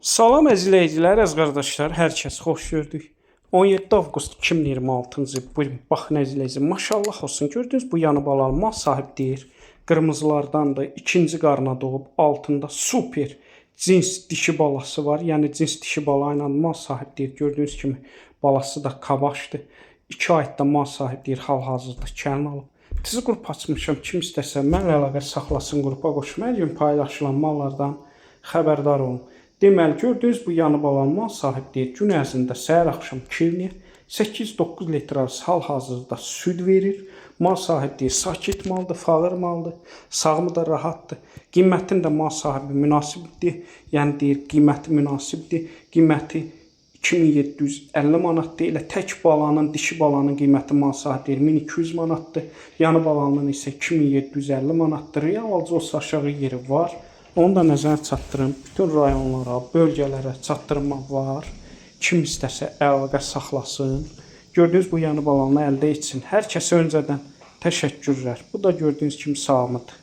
Salam əzizləyicilər, əziz qardaşlar, hər kəs xoş gördük. 17 avqust 2026-cı il. Buyurun, baxın əzizləyicilər, maşallah olsun. Gördünüz bu yanı balalı mal sahib deyir. Qırmızılardandır. İkinci qarına doğub, altında super cins dişi balası var. Yəni cins dişi bala ilə mal sahib deyir. Gördüyünüz kimi balası da kabaşdır. 2 ayda mal sahib deyir, hal-hazırda kəlin alıb. Sizi qrup açmışam. Kim istəsə mənlə əlaqə saxlasın, qrupa qoşma. Hər gün paylaşılan mallardan xəbərdar olun. Deməli, gördüyünüz bu yanı balan mal sahib deyir, gün ərzində səhər-axşam kirniyə 8-9 litr arası hal-hazırda süd verir. Mal sahib deyir, sakit maldır, fağır maldır, sağımı da rahatdır. Qiymətin də mal sahibi münasibdir, yəni deyir, qiyməti münasibdir. Qiyməti 2750 manatdır. Elə tək balanın, dişi balanın qiyməti mal sahibi deyir, 1200 manatdır. Yanı balanın isə 2750 manatdır. Realcı olsa aşağı yeri var. Onu da nəzərə çatdırın. Bütün rayonlara, bölgələrə çatdırma var. Kim istəsə əlaqə saxlasın. Gördüyünüz bu yanı balanı əldə etsin. Hər kəsə öncədən təşəkkürlər. Bu da gördüyünüz kimi salamıdır.